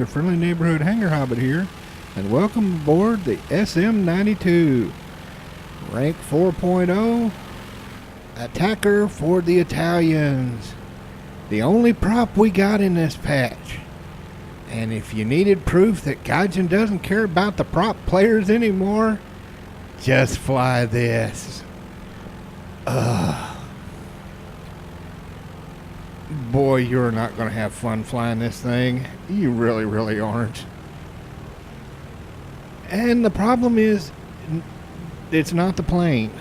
your friendly neighborhood hangar hobbit here, and welcome aboard the SM.92, rank 4.0, attacker for the Italians. The only prop we got in this patch. And if you needed proof that Gaijin doesn't care about the prop players anymore, just fly this. Boy, you're not going to have fun flying this thing. You really, really aren't. And the problem is, it's not the plane.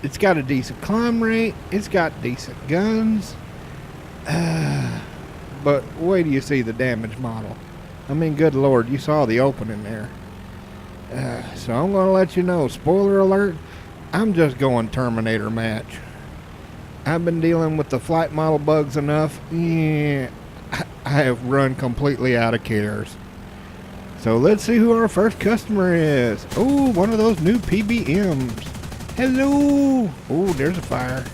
It's got a decent climb rate. It's got decent guns. But wait till you see the damage model. I mean, good Lord, you saw the opening there. So I'm going to let you know, spoiler alert, I'm just going Terminator match. I've been dealing with the flight model bugs enough. Yeah, I have run completely out of cares. So let's see who our first customer is. Oh, one of those new PBMs. Hello. Oh, there's a fire.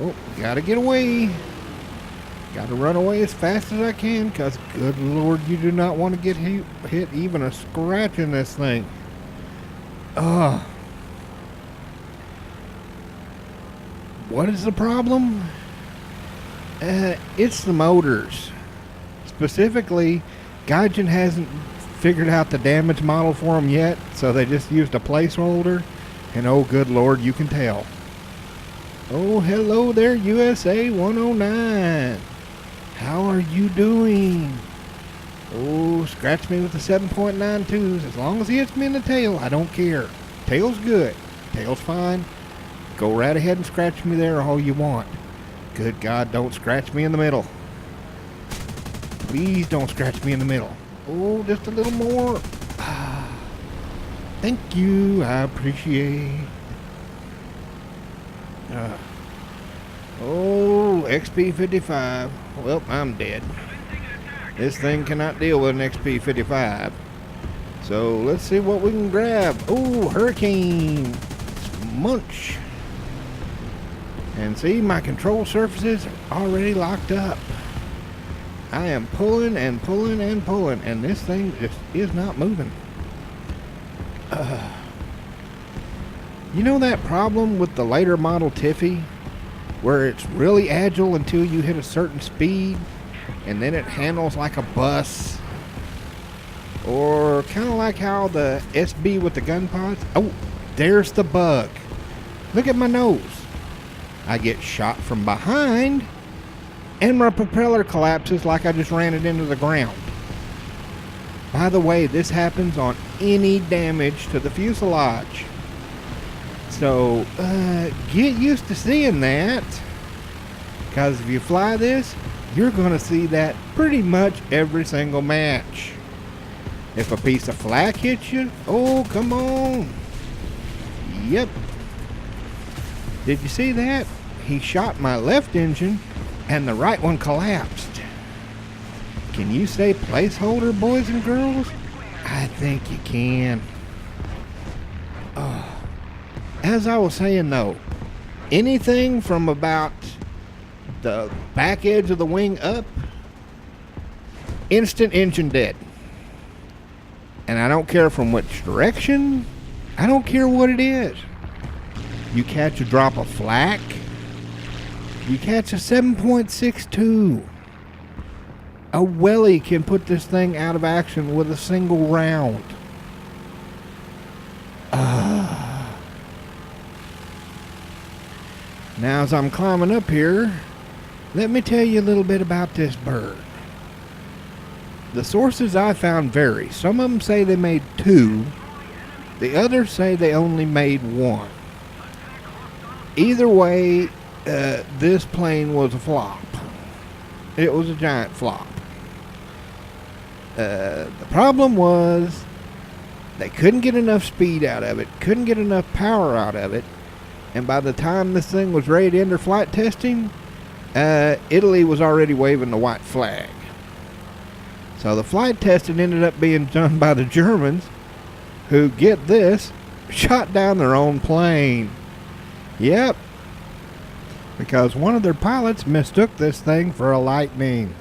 Oh, gotta get away. Gotta run away as fast as I can, because good Lord, you do not want to get hit even a scratch in this thing. What is the problem? It's the motors. Specifically, Gaijin hasn't figured out the damage model for them yet, so they just used a placeholder, and oh good Lord, you can tell. Oh, hello there, USA 109. How are you doing? Oh, scratch me with the 7.92s. As long as he hits me in the tail, I don't care. Tail's good. Tail's fine. Go right ahead and scratch me there all you want. Good God, don't scratch me in the middle. Please don't scratch me in the middle. Oh, just a little more. Thank you. I appreciate. Oh, XP55. Well, I'm dead. This thing cannot deal with an XP55. So let's see what we can grab. Oh, Hurricane. Munch. And see, my control surfaces are already locked up. I am pulling and pulling and pulling, and this thing just is not moving. You know that problem with the later model Tiffy, where it's really agile until you hit a certain speed, and then it handles like a bus? Or kind of like how the SB with the gun pods? Oh, there's the bug. Look at my nose. I get shot from behind, and my propeller collapses like I just ran it into the ground. By the way, this happens on any damage to the fuselage. So, get used to seeing that. Because if you fly this, you're going to see that pretty much every single match. If a piece of flak hits you, oh, come on. Yep. Did you see that? He shot my left engine, and the right one collapsed. Can you say placeholder, boys and girls? I think you can. As I was saying though, anything from about the back edge of the wing up, instant engine dead. And I don't care from which direction, I don't care what it is. You catch a drop of flak, you catch a 7.62. A welly can put this thing out of action with a single round. Now as I'm climbing up here, let me tell you a little bit about this bird. The sources I found vary. Some of them say they made 2. The others say they only made 1. Either way, this plane was a flop. It was a giant flop. The problem was they couldn't get enough speed out of it, couldn't get enough power out of it, and by the time this thing was ready to enter flight testing, Italy was already waving the white flag. So the flight testing ended up being done by the Germans, who, get this, shot down their own plane. Yep. Because one of their pilots mistook this thing for a Lightning.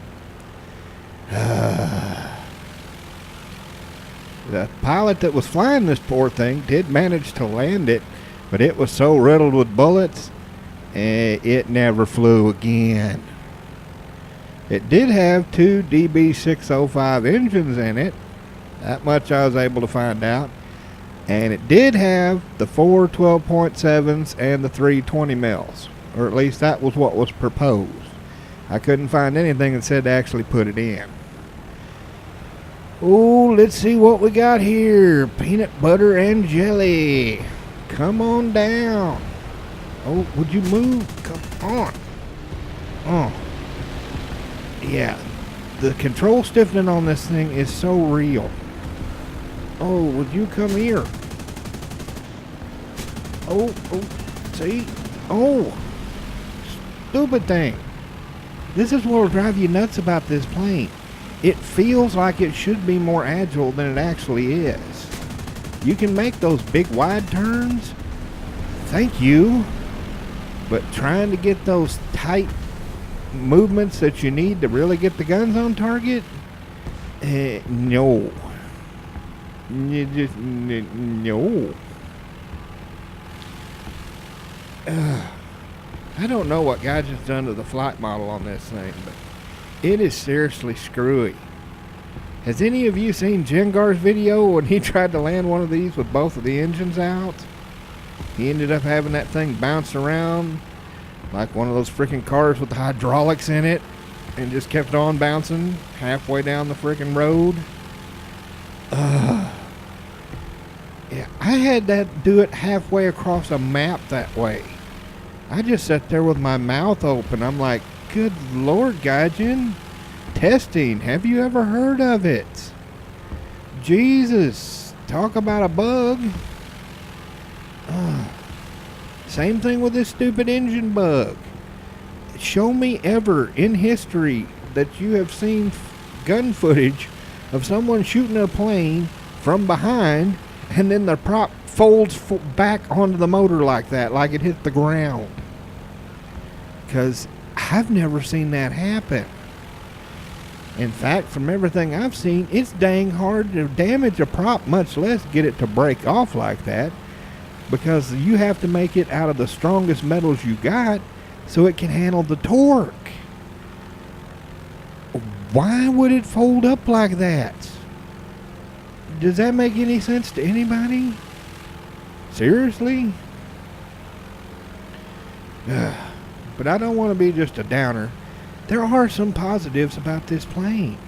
The pilot that was flying this poor thing did manage to land it, but it was so riddled with bullets, it never flew again. It did have two DB605 engines in it. That much I was able to find out. And it did have the 4 12.7s and the 3 20 mils. Or at least that was what was proposed. I couldn't find anything that said to actually put it in. Oh, let's see what we got here. Peanut butter and jelly. Come on down. Oh, would you move? Come on. Oh. Yeah. The control stiffening on this thing is so real. Oh, would you come here? Oh, see? Oh. Stupid thing. This is what will drive you nuts about this plane. It feels like it should be more agile than it actually is. You can make those big wide turns. Thank you. But trying to get those tight movements that you need to really get the guns on target? No. You just, no. I don't know what Gadget's done to the flight model on this thing, but it is seriously screwy. Has any of you seen Jengar's video when he tried to land one of these with both of the engines out? He ended up having that thing bounce around like one of those freaking cars with the hydraulics in it and just kept on bouncing halfway down the freaking road. Yeah, I had that do it halfway across a map that way. I just sat there with my mouth open. I'm like, good Lord, Gaijin. Testing. Have you ever heard of it? Jesus. Talk about a bug. Same thing with this stupid engine bug. Show me ever in history that you have seen gun footage of someone shooting a plane from behind and then the prop folds back onto the motor like that, like it hit the ground. Because I've never seen that happen. In fact, from everything I've seen, it's dang hard to damage a prop, much less get it to break off like that. Because you have to make it out of the strongest metals you got so it can handle the torque. Why would it fold up like that? Does that make any sense to anybody? Seriously? But I don't want to be just a downer. There are some positives about this plane.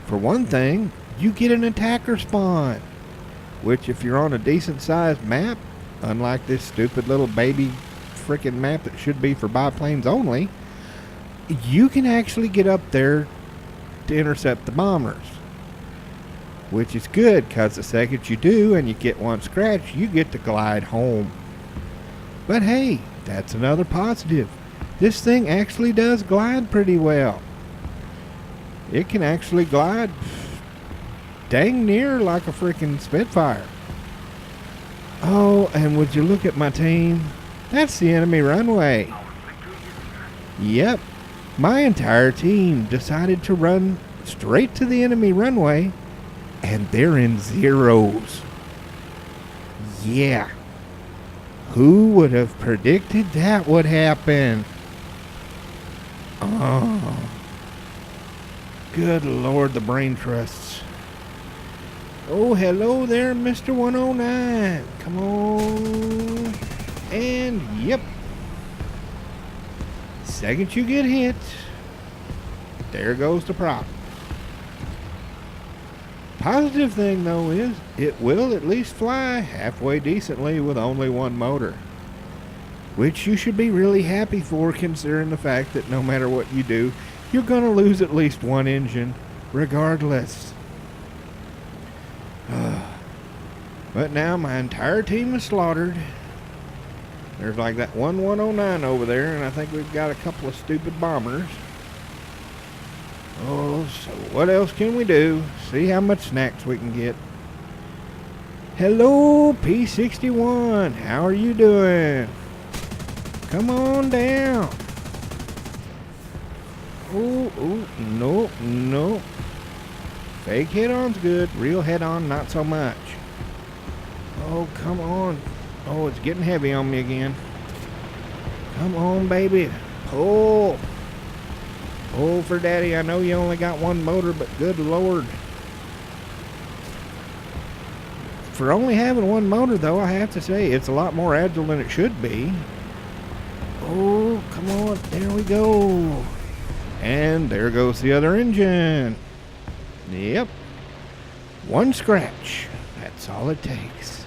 For one thing, you get an attacker spawn, which if you're on a decent sized map, unlike this stupid little baby frickin' map that should be for biplanes only, you can actually get up there to intercept the bombers. Which is good, because the second you do and you get one scratch, you get to glide home. But hey, that's another positive. This thing actually does glide pretty well. It can actually glide dang near like a freaking Spitfire. Oh, and would you look at my team? That's the enemy runway. Yep, my entire team decided to run straight to the enemy runway, and they're in zeros. Yeah. Who would have predicted that would happen? Oh. Good Lord, the brain trusts. Oh, hello there, Mr. 109. Come on. And, yep. Second you get hit, there goes the prop. Positive thing, though, is it will at least fly halfway decently with only one motor. Which you should be really happy for, considering the fact that no matter what you do, you're going to lose at least one engine, regardless. But now my entire team is slaughtered. There's like that 109 over there, and I think we've got a couple of stupid bombers. Oh, so what else can we do? See how much snacks we can get. Hello, P61. How are you doing? Come on down. Ooh, ooh, nope, nope. Fake head-on's good. Real head-on, not so much. Oh, come on. Oh, it's getting heavy on me again. Come on, baby. Pull. Pull for daddy. I know you only got one motor, but good Lord. For only having one motor, though, I have to say, it's a lot more agile than it should be. Oh, come on. There we go. And there goes the other engine. Yep. One scratch. That's all it takes.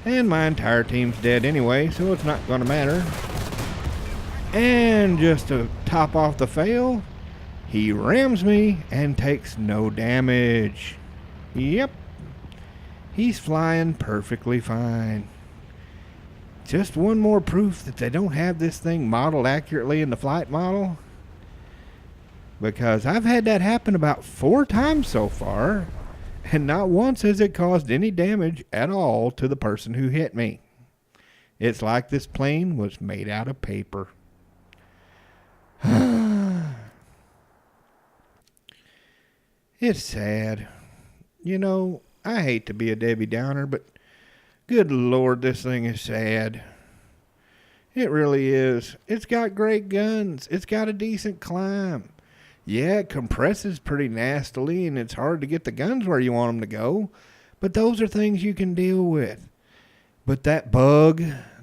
And my entire team's dead anyway, so it's not going to matter. And just to top off the fail, he rams me and takes no damage. Yep. He's flying perfectly fine. Just one more proof that they don't have this thing modeled accurately in the flight model. Because I've had that happen about 4 times so far, and not once has it caused any damage at all to the person who hit me. It's like this plane was made out of paper. It's sad. You know, I hate to be a Debbie Downer, but good Lord, this thing is sad. It really is. It's got great guns. It's got a decent climb. Yeah, it compresses pretty nastily, and it's hard to get the guns where you want them to go. But those are things you can deal with. But that bug,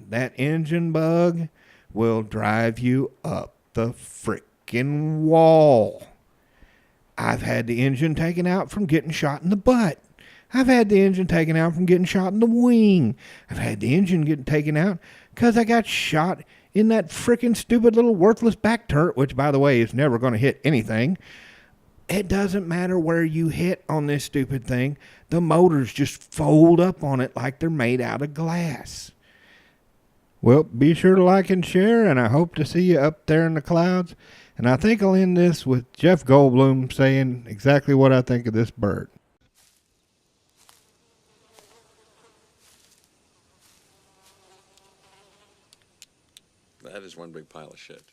that engine bug, will drive you up the frickin' wall. I've had the engine taken out from getting shot in the butt. I've had the engine taken out from getting shot in the wing. I've had the engine getting taken out because I got shot in that frickin' stupid little worthless back turret, which, by the way, is never going to hit anything. It doesn't matter where you hit on this stupid thing. The motors just fold up on it like they're made out of glass. Well, be sure to like and share, and I hope to see you up there in the clouds. And I think I'll end this with Jeff Goldblum saying exactly what I think of this bird. That is one big pile of shit.